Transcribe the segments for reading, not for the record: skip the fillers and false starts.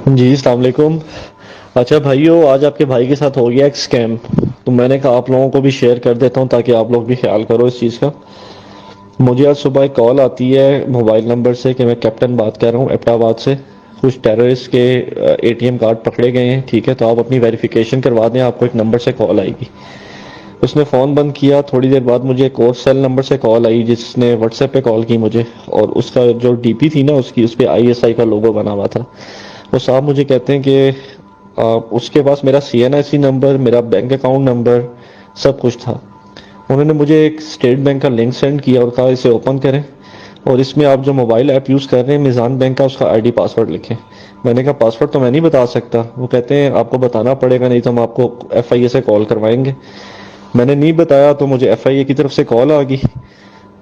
जी, अस्सलाम वालेकुम। अच्छा भाइयों, आज आपके भाई के साथ हो गया एक स्कैम। तो मैंने कहा आप लोगों को भी शेयर कर देता हूँ ताकि आप लोग भी ख्याल करो इस चीज़ का। मुझे आज सुबह एक कॉल आती है मोबाइल नंबर से कि मैं कैप्टन बात कर रहा हूँ एबटाबाद से। कुछ टेररिस्ट के एटीएम कार्ड पकड़े गए हैं, ठीक है, तो आप अपनी वेरिफिकेशन करवा दें, आपको एक नंबर से कॉल आएगी। उसने फ़ोन बंद किया। थोड़ी देर बाद मुझे एक और सेल नंबर से कॉल आई जिसने व्हाट्सएप पे कॉल की मुझे, और उसका जो डीपी थी ना उसकी, उस पर आईएसआई का लोगो बना हुआ था। वो साहब मुझे कहते हैं कि उसके पास मेरा सीएनआईसी नंबर, मेरा बैंक अकाउंट नंबर, सब कुछ था। उन्होंने मुझे एक स्टेट बैंक का लिंक सेंड किया और कहा इसे ओपन करें और इसमें आप जो मोबाइल ऐप यूज़ कर रहे हैं मिज़ान बैंक का, उसका आईडी पासवर्ड लिखें। मैंने कहा पासवर्ड तो मैं नहीं बता सकता। वो कहते हैं आपको बताना पड़ेगा, नहीं तो हम आपको एफआईए से कॉल करवाएंगे। मैंने नहीं बताया तो मुझे एफआईए की तरफ से कॉल आ गई।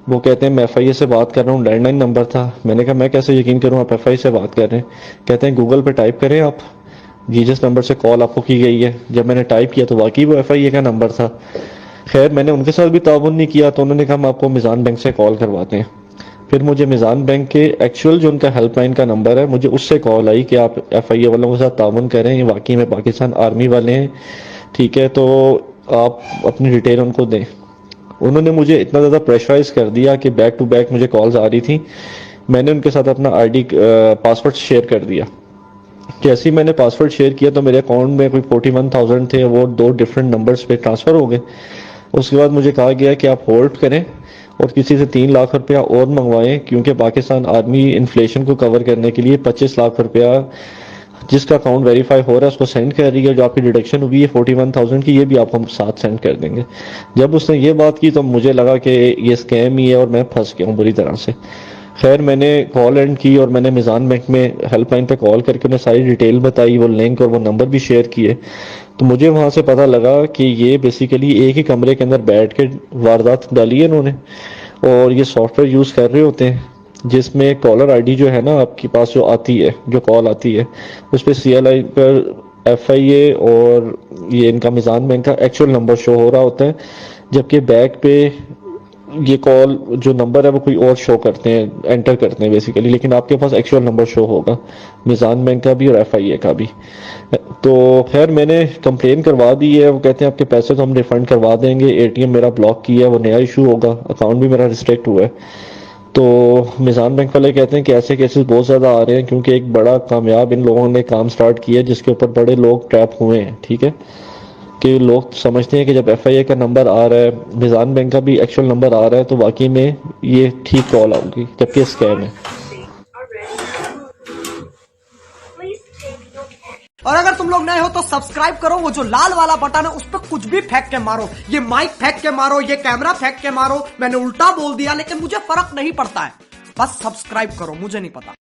वो कहते हैं मैं एफआईए से बात कर रहा हूँ, लैंडलाइन नंबर था। मैंने कहा मैं कैसे यकीन करूँ आप एफआईए से बात कर रहे हैं। कहते हैं गूगल पे टाइप करें आप, जिस नंबर से कॉल आपको की गई है। जब मैंने टाइप किया तो वाकई वो एफआईए का नंबर था। खैर मैंने उनके साथ भी ताउन नहीं किया तो उन्होंने कहा हम आपको मिज़ान बैंक से कॉल करवाते हैं। फिर मुझे मिज़ान बैंक के एक्चुअल जो उनका हेल्पलाइन का नंबर है, मुझे उससे कॉल आई कि आप एफआईए वालों के साथ ताउन करें, ये वाकई में पाकिस्तान आर्मी वाले हैं, ठीक है, तो आप अपनी डिटेल उनको दें। उन्होंने मुझे इतना ज़्यादा प्रेशराइज कर दिया कि बैक टू बैक मुझे कॉल्स आ रही थी। मैंने उनके साथ अपना आईडी पासवर्ड शेयर कर दिया। जैसे ही मैंने पासवर्ड शेयर किया तो मेरे अकाउंट में कोई 41,000 थे, वो दो डिफरेंट नंबर्स पे ट्रांसफ़र हो गए। उसके बाद मुझे कहा गया कि आप होल्ड करें और किसी से 3 लाख रुपया और मंगवाएं, क्योंकि पाकिस्तान आर्मी इन्फ्लेशन को कवर करने के लिए 25 लाख रुपया जिसका अकाउंट वेरीफाई हो रहा है उसको सेंड कर रही है। जो आपकी डिडक्शन हुई है 41,000 की, ये भी आपको हम साथ सेंड कर देंगे। जब उसने ये बात की तो मुझे लगा कि ये स्कैम ही है और मैं फंस गया हूँ बुरी तरह से। खैर मैंने कॉल एंड की और मैंने मिज़ान बैंक में हेल्पलाइन पे कॉल करके उन्हें सारी डिटेल बताई, वो लिंक और वो नंबर भी शेयर किए। तो मुझे वहाँ से पता लगा कि ये बेसिकली एक ही कमरे के अंदर बैठ के वारदात डाली है इन्होंने, और ये सॉफ्टवेयर यूज़ कर रहे होते हैं जिसमें कॉलर आईडी जो है ना आपके पास जो आती है, जो कॉल आती है, उस पर सीएलआई पर एफआईए और ये इनका मिज़ान बैंक का एक्चुअल नंबर शो हो रहा होता है, जबकि बैक पे ये कॉल जो नंबर है वो कोई और शो करते हैं, एंटर करते हैं बेसिकली, लेकिन आपके पास एक्चुअल नंबर शो होगा मिज़ान बैंक का भी और एफआईए का भी। तो खैर मैंने कंप्लेन करवा दी है। वो कहते हैं आपके पैसे तो हम रिफंड करवा देंगे, एटीएम मेरा ब्लॉक किया है, वो नया इशू होगा, अकाउंट भी मेरा रिस्ट्रिक्ट हुआ है। तो मिज़ान बैंक वाले कहते हैं कि ऐसे केसेस बहुत ज़्यादा आ रहे हैं क्योंकि एक बड़ा कामयाब इन लोगों ने काम स्टार्ट किया जिसके ऊपर बड़े लोग ट्रैप हुए हैं, ठीक है, कि लोग समझते हैं कि जब एफआईए का नंबर आ रहा है, मिज़ान बैंक का भी एक्चुअल नंबर आ रहा है, तो वाकई में ये ठीक कॉल आऊगी, जबकि स्कैम है। और अगर तुम लोग नए हो तो सब्सक्राइब करो, वो जो लाल वाला बटन है उस पर कुछ भी फेंक के मारो, ये माइक फेंक के मारो, ये कैमरा फेंक के मारो, मैंने उल्टा बोल दिया लेकिन मुझे फर्क नहीं पड़ता है, बस सब्सक्राइब करो, मुझे नहीं पता।